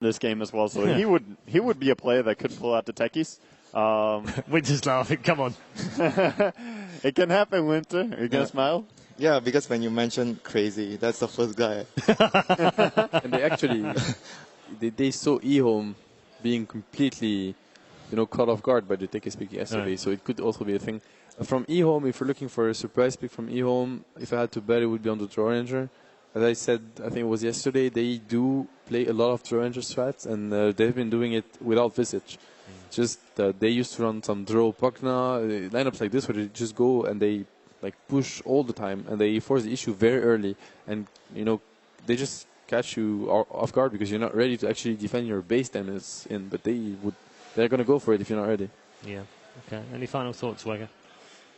this game as well, so he would be a player that could pull out the techies. Winter's laughing. Come on. It can happen, Winter. Are you gonna smile? Yeah, because when you mentioned crazy, that's the first guy. And they actually they saw eHome being completely, caught off guard by the Tekis pick yesterday. So it could also be a thing. From eHome, if you're looking for a surprise pick from eHome, if I had to bet, it would be on the Draw Ranger. As I said, I think it was yesterday, they do play a lot of Draw Ranger strats, and they've been doing it without Visage. Just they used to run some Draw Pugna, lineups like this where they just go and they push all the time, and they force the issue very early, and they just catch you off guard because you're not ready to actually defend your base damage in, but they're going to go for it if you're not ready. Yeah. Okay. Any final thoughts, Wega?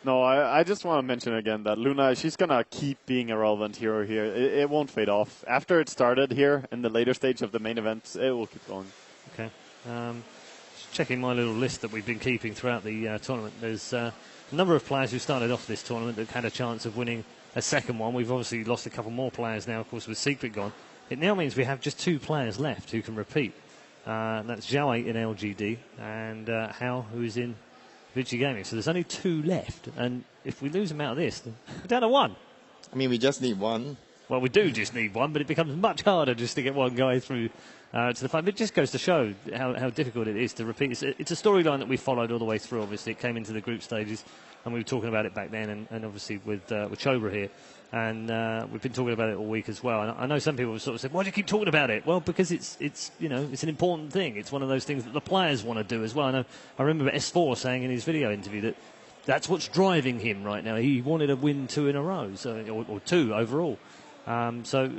No, I just want to mention again that Luna, she's going to keep being a relevant hero here. It won't fade off. After it started here in the later stage of the main event, it will keep going. Okay. Just checking my little list that we've been keeping throughout the tournament. There's a number of players who started off this tournament that had a chance of winning a second one. We've obviously lost a couple more players now, of course, with Secret gone. It now means we have just 2 players left who can repeat. That's Zhao 8 in LGD and Hao, who's in Vici Gaming. So there's only 2 left, and if we lose them out of this, then we're down to 1. I mean, we just need one. Well, we do just need one, but it becomes much harder just to get one guy through to the final. It just goes to show how difficult it is to repeat. It's a storyline that we followed all the way through. Obviously, it came into the group stages, and we were talking about it back then, and obviously with Chobra here. And we've been talking about it all week as well. And I know some people have sort of said, why do you keep talking about it? Well, because it's an important thing. It's one of those things that the players want to do as well. I remember S4 saying in his video interview that that's what's driving him right now. He wanted to win 2 in a row, or 2 overall. So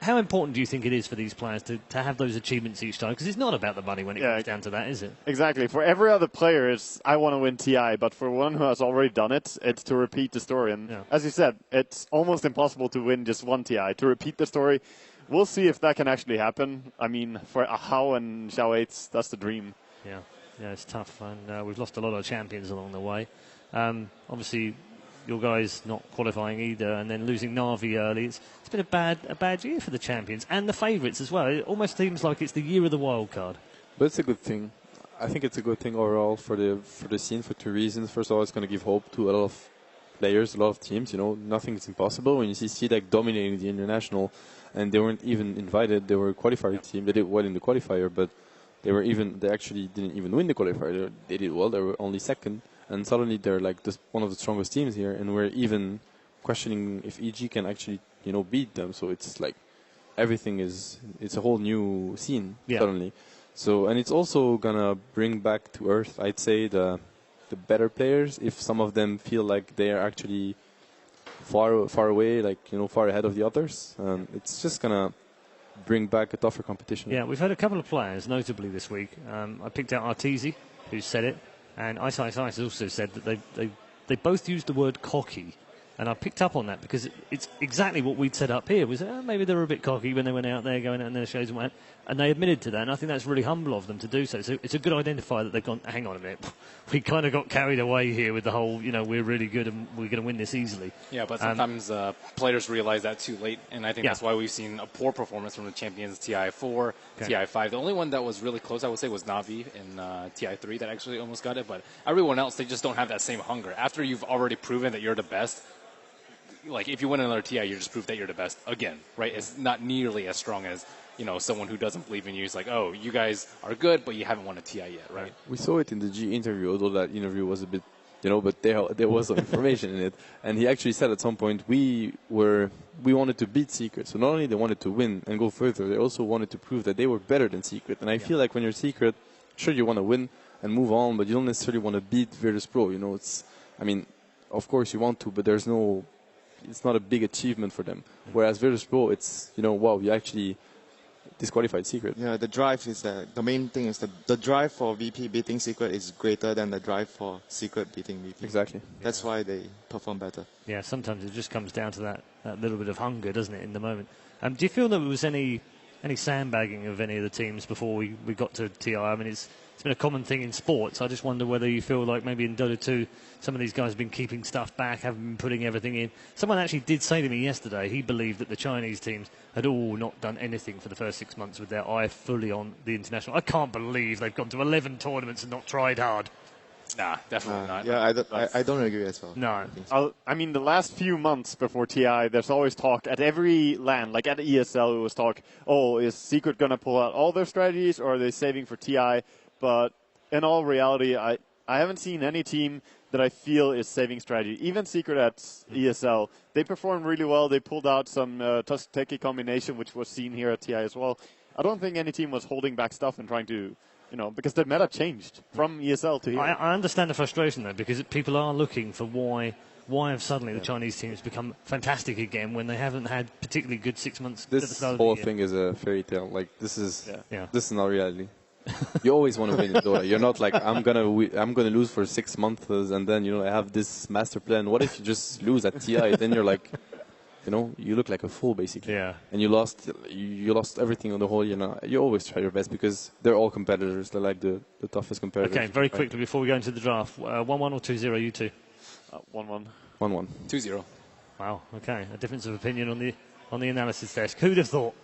how important do you think it is for these players to have those achievements each time? Because it's not about the money when it comes down to that, is it? Exactly. For every other player, it's I want to win TI, but for one who has already done it, it's to repeat the story. And as you said, it's almost impossible to win just one TI. To repeat the story, we'll see if that can actually happen. I mean, for Hao and Zhao 8, that's the dream. Yeah, it's tough. And we've lost a lot of champions along the way. Obviously, your guys not qualifying either, and then losing Na'Vi early. It's been a bad year for the champions and the favourites as well. It almost seems like it's the year of the wild card. But it's a good thing. I think it's a good thing overall for the scene for 2 reasons. First of all, it's going to give hope to a lot of players, a lot of teams. Nothing is impossible. When you see CDEC dominating the international, and they weren't even invited, they were a qualifier team. They did well in the qualifier, but they actually didn't even win the qualifier. They did well. They were only second. And suddenly they're like one of the strongest teams here, and we're even questioning if EG can actually, beat them. So it's like it's a whole new scene suddenly. So, and it's also gonna bring back to earth, I'd say, the better players, if some of them feel like they are actually far away, far ahead of the others. It's just gonna bring back a tougher competition. Yeah, we've had a couple of players, notably this week. I picked out Arteezy, who said it. And Ice has also said that they both used the word cocky. And I picked up on that because it's exactly what we'd set up here. Was maybe they were a bit cocky when they went out there, going out in their shows and went. And they admitted to that. And I think that's really humble of them to do so. So it's a good identifier that they've gone, hang on a minute. We kind of got carried away here with the whole, we're really good and we're going to win this easily. Yeah, but sometimes players realize that too late. And I think that's why we've seen a poor performance from the champions TI4, TI5. The only one that was really close, I would say, was Na'Vi in TI3 that actually almost got it. But everyone else, they just don't have that same hunger. After you've already proven that you're the best, like if you win another TI, you just prove that you're the best again, right? It's not nearly as strong as, someone who doesn't believe in you. It's like, oh, you guys are good, but you haven't won a TI yet, right? We saw it in the G interview, although that interview was a bit, but there was some information in it. And he actually said at some point, we wanted to beat Secret. So not only they wanted to win and go further, they also wanted to prove that they were better than Secret. And I feel like when you're Secret, sure, you want to win and move on, but you don't necessarily want to beat Virtus Pro. Of course you want to, but it's not a big achievement for them. Whereas Virtus Pro, it's, wow, you actually disqualified Secret. Yeah, the drive is the main thing is the drive for VP beating Secret is greater than the drive for Secret beating VP. Exactly. That's why they perform better. Yeah, sometimes it just comes down to that little bit of hunger, doesn't it, in the moment. Do you feel there was any any sandbagging of any of the teams before we got to TI. I mean, it's been a common thing in sports. I just wonder whether you feel like maybe in Dota 2 some of these guys have been keeping stuff back, haven't been putting everything in. Someone actually did say to me yesterday he believed that the Chinese teams had all not done anything for the first 6 months with their eye fully on the international. I can't believe they've gone to 11 tournaments and not tried hard. Nah, definitely not. Yeah, I don't agree as well. No. I mean, the last few months before TI, there's always talk at every LAN, like at ESL, it was talk, oh, is Secret going to pull out all their strategies or are they saving for TI? But in all reality, I haven't seen any team that I feel is saving strategy. Even Secret at ESL, they performed really well. They pulled out some Tusk-Teki combination, which was seen here at TI as well. I don't think any team was holding back stuff and trying to, because the meta changed from ESL to here. I understand the frustration, though, because people are looking for why have suddenly the Chinese teams become fantastic again when they haven't had particularly good 6 months at the This start of whole the year. thing is a fairy tale. Like, this is Yeah. this is not reality. You always want to win in Dota. You're not like, I'm gonna lose for 6 months and then, I have this master plan. What if you just lose at TI? Then you're like, you look like a fool, basically. Yeah. And you lost everything on the whole, You always try your best because they're all competitors. They're like the toughest competitors. Okay, very quickly before we go into the draft, 1-1 or 2-0, you two? 1-1. 1-1. 2-0. Wow, okay. A difference of opinion on the analysis desk. Who'd have thought?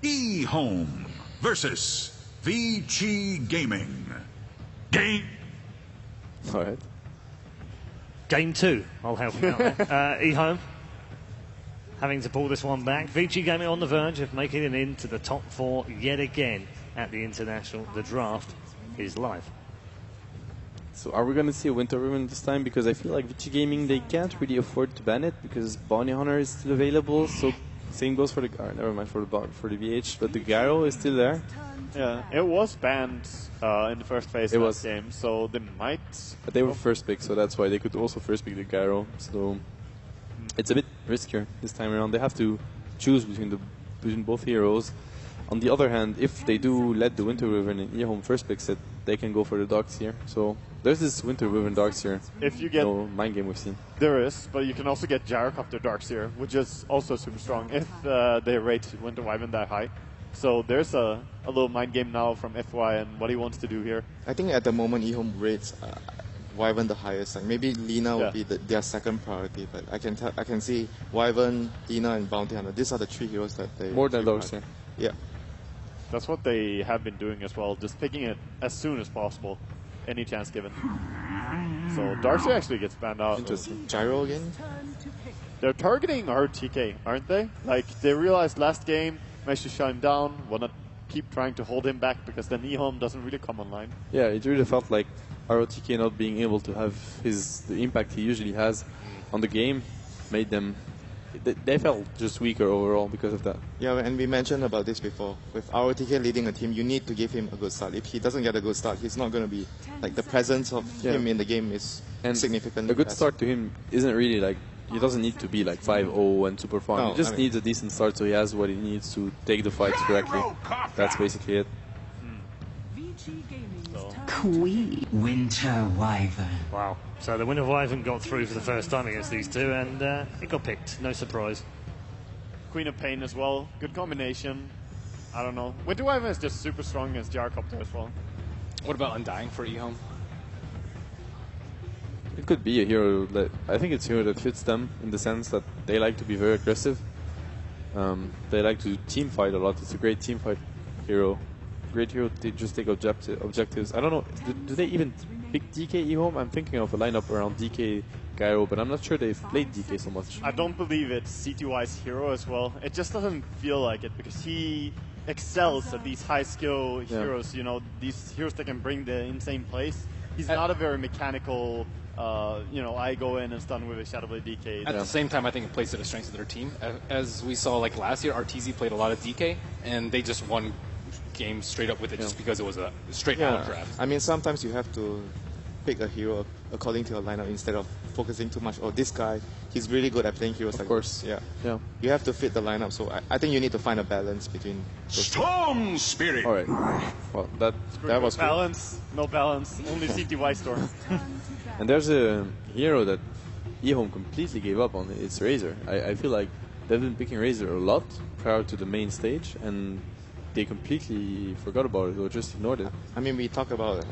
E-Home versus VG Gaming. Game. All right. Game 2. I'll help him out there. E-Home having to pull this one back. VG Gaming on the verge of making it into the top 4 yet again at the International. The draft is live. So are we going to see a Winter Ribbon this time? Because I feel like VG Gaming, they can't really afford to ban it because Bounty Hunter is still available. So same goes for the for the VH, but the Gyro is still there. Yeah, it was banned in the first phase of the game, so they might. But they were first pick, so that's why they could also first pick the Gyro. So it's a bit riskier this time around. They have to choose between both heroes. On the other hand, if they do let the Winter Wyvern and E-Home first picks it, they can go for the Dogs here. So there's this Winter Wyvern Darkseer. If you get mind game we've seen. There is, but you can also get Gyrocopter Darkseer, which is also super strong if they rate Winter Wyvern that high. So there's a little mind game now from FY and what he wants to do here. I think at the moment E-Home rates Wyvern the highest. Like maybe Lina would be their second priority, but I can see Wyvern, Lina, and Bounty Hunter. These are the 3 heroes that they more than Darkseer. Yeah. That's what they have been doing as well, just picking it as soon as possible, any chance given. So Darkseer actually gets banned out. Interesting. Gyro again? They're targeting RTK, aren't they? Like, they realized last game, managed to shut him down, will not keep trying to hold him back because then E-Home doesn't really come online. Yeah, it really felt like ROTK not being able to have the impact he usually has on the game made them. They felt just weaker overall because of that. Yeah, and we mentioned about this before. With ROTK leading a team, you need to give him a good start. If he doesn't get a good start, he's not going to be like the presence of him in the game is significant. A good start to him isn't really like he doesn't need to be like 5-0 and super fun. He just needs a decent start so he has what he needs to take the fights correctly. That's basically it. Queen Winter Wyvern. Wow. So the Winter Wyvern got through for the first time against these two, and it got picked. No surprise. Queen of Pain as well. Good combination. I don't know. Winter Wyvern is just super strong against Gyrocopter as well. What about Undying for E-Home? It could be a hero that I think it's a hero that fits them in the sense that they like to be very aggressive. They like to team fight a lot. It's a great team fight hero. Great hero to just take objectives. I don't know. Do they even pick DK E-Home? I'm thinking of a lineup around DK Gyro, but I'm not sure they've played DK so much. I don't believe it's CTY's hero as well. It just doesn't feel like it because he excels at these high skill heroes. You know, these heroes that can bring the insane plays. He's not a very mechanical. I go in and stun with a Shadow Blade DK. At the same time, I think it plays to the strengths of their team. As we saw, like last year, RTZ played a lot of DK, and they just won games straight up with it just because it was a straight out draft. I mean, sometimes you have to pick a hero according to your lineup instead of focusing too much. Oh, this guy, he's really good at playing heroes. Of like course, this. yeah. You have to fit the lineup. So I think you need to find a balance between those Storm Spirit. All right. Well, that was cool. balance. No balance. Only CTY Storm. And there's a hero that eHome completely gave up on. It's Razor. I feel like they've been picking Razor a lot prior to the main stage, and they completely forgot about it or just ignored it. I mean, we talk about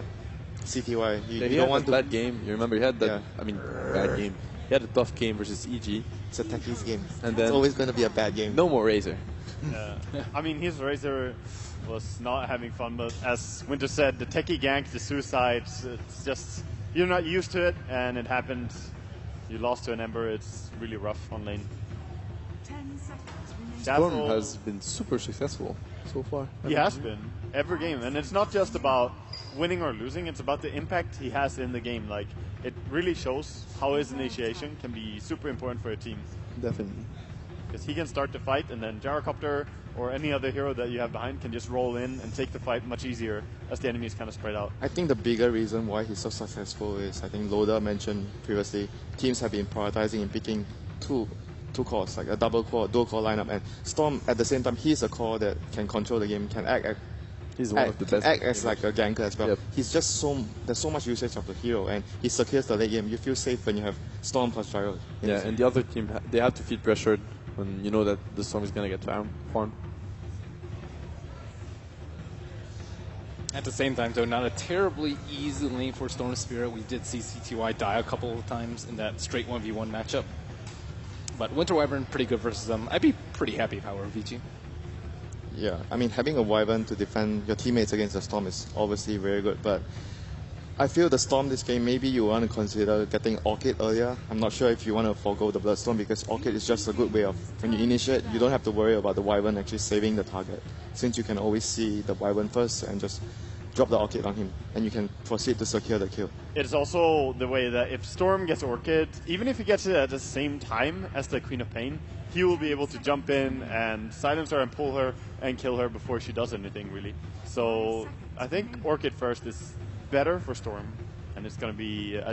CTY. You He don't had want a to. bad game. You remember he had that? Yeah. I mean, bad game. He had a tough game versus EG. It's a techies game. And It's then always going to be a bad game. no more Razor. I mean, his Razor was not having fun, but as Winter said, the techie gank, the suicides, it's just, you're not used to it, and it happened. You lost to an Ember, it's really rough on lane. Storm Dazzle, has been super successful so far. he has been, every game, and it's not just about winning or losing, it's about the impact he has in the game. Like, it really shows how his initiation can be super important for a team. Definitely. Because he can start the fight, and then Gyrocopter or any other hero that you have behind can just roll in and take the fight much easier as the enemies kind of spread out. I think the bigger reason why he's so successful is, I think Loda mentioned previously, teams have been prioritizing and picking two cores, like a double core, dual core lineup, and Storm at the same time, he's a core that can control the game, can He's one of the best. act as like a ganker as well. Yep. He's just there's so much usage of the hero, and he secures the late game. You feel safe when you have Storm plus Gyro. Yeah, and the other team, they have to feel pressured when you know that the Storm is going to get farmed. At the same time, though, not a terribly easy lane for Storm Spirit. We did see CTY die a couple of times in that straight 1v1 matchup. But Winter Wyvern, pretty good versus them. I'd be pretty happy if I were VG. Yeah, I mean, having a Wyvern to defend your teammates against the Storm is obviously very good, but I feel the Storm this game, maybe you want to consider getting Orchid earlier. I'm not sure if you want to forego the Bloodstorm, because Orchid is just a good way of, when you initiate, you don't have to worry about the Wyvern actually saving the target, since you can always see the Wyvern first and just drop the Orchid on him, and you can proceed to secure the kill. It's also the way that if Storm gets Orchid, even if he gets it at the same time as the Queen of Pain, he will be able to jump in and silence her and pull her and kill her before she does anything, really. So I think Orchid first is better for Storm, and it's going to be, as